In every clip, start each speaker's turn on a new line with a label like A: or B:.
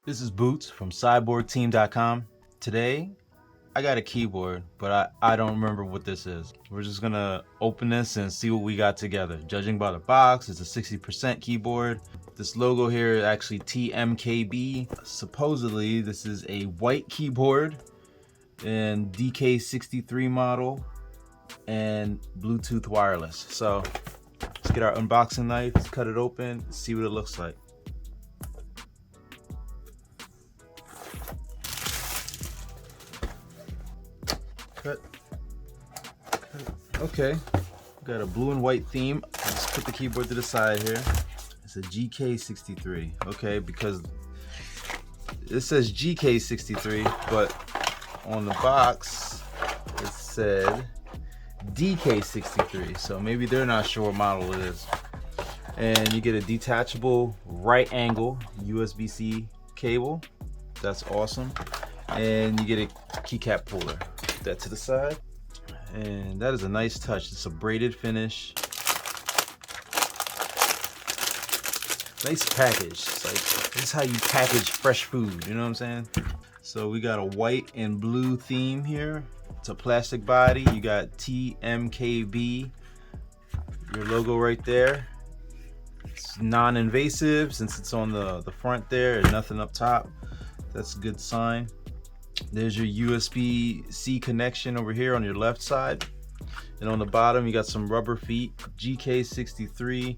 A: This is Boots from cyborgteam.com. Today, I got a keyboard, but I don't remember what this is. We're just gonna open this and see what we got together. Judging by the box, it's a 60% keyboard. This logo here is actually TMKB. Supposedly, this is a white keyboard and GK63 model and Bluetooth wireless. So let's get our unboxing knife, let's cut it open, see what it looks like. Cut. Okay, got a blue and white theme. I'll just put the keyboard to the side here. It's a GK63. Okay, because it says GK63, but on the box it said DK63. So maybe they're not sure what model it is. And you get a detachable right angle USB-C cable. That's awesome. And you get a keycap puller. Put that to the side. And that is a nice touch. It's a braided finish. Nice package. It's like, this is how you package fresh food, you know what I'm saying? So we got a white and blue theme here. It's a plastic body. You got TMKB, your logo right there. It's non-invasive since it's on the front there and nothing up top. That's a good sign. There's your USB-C connection over here on your left side. And on the bottom, you got some rubber feet, GK63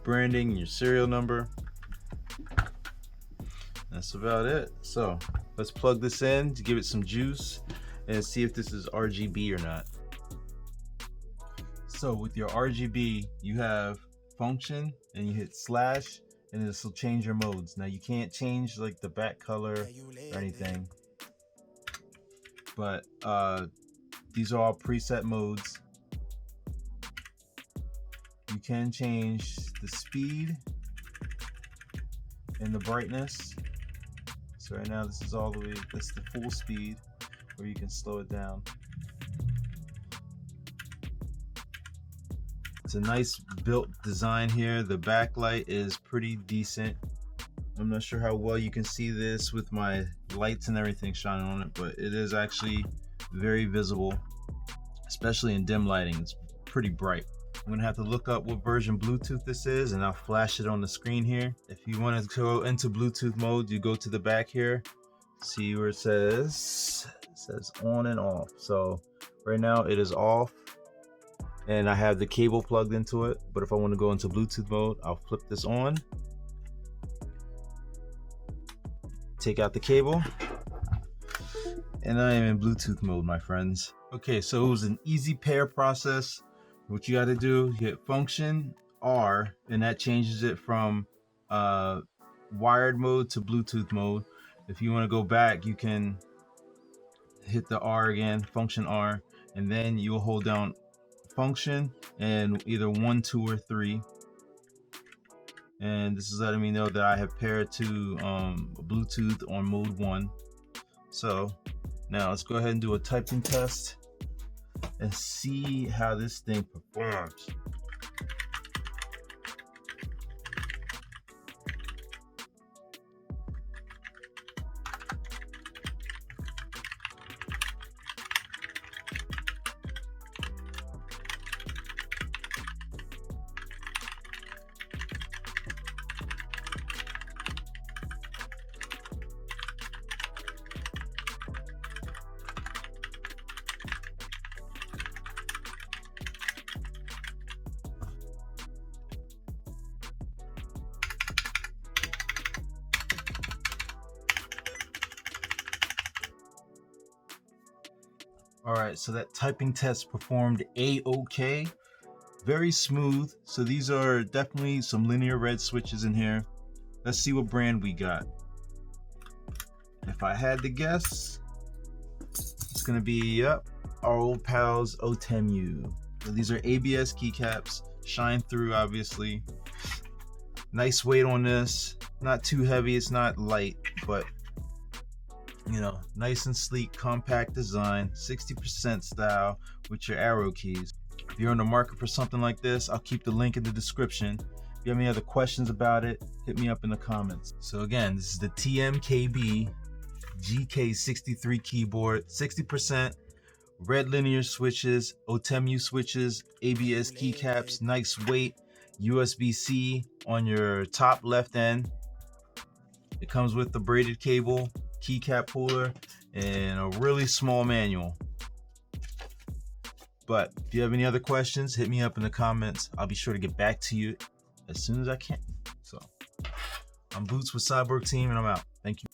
A: branding and your serial number. That's about it. So let's plug this in to give it some juice and see if this is RGB or not. So with your RGB, you have function and you hit slash and this will change your modes. Now you can't change like the back color or anything, but these are all preset modes. You can change the speed and the brightness. So right now this is all the way, that's the full speed, or you can slow it down. It's a nice built design here. The backlight is pretty decent. I'm not sure how well you can see this with my lights and everything shining on it, but it is actually very visible, especially in dim lighting. It's pretty bright. I'm gonna have to look up what version Bluetooth this is and I'll flash it on the screen here. If you want to go into Bluetooth mode, you go to the back here, see where it says on and off. So right now it is off and I have the cable plugged into it, but if I want to go into Bluetooth mode, I'll flip this on, take out the cable, and I am in Bluetooth mode, my friends. Okay, so it was an easy pair process. What you got to do, you hit function R, and that changes it from wired mode to Bluetooth mode. If you want to go back, you can hit the R again, function R, and then you'll hold down function and either 1, 2, or 3. And this is letting me know that I have paired to Bluetooth on mode 1. So now let's go ahead and do a typing test and see how this thing performs. All right, so that typing test performed a-okay, very smooth. So these are definitely some linear red switches in here. Let's see what brand we got. If I had to guess, it's gonna be our old pals outemu. So these are ABS keycaps, shine through obviously. Nice weight on this, not too heavy, it's not light, but you know, nice and sleek, compact design, 60% style with your arrow keys. If you're in the market for something like this, I'll keep the link in the description If you have any other questions about it, hit me up in the comments. So again, this is the TMKB GK63 keyboard, 60% red linear switches, outemu switches, ABS keycaps, nice weight, USB-C on your top left end. It comes with the braided cable, keycap puller, and a really small manual. But if you have any other questions, hit me up in the comments. I'll be sure to get back to you as soon as I can. So I'm Boots with Cyborg Team, and I'm out. Thank you.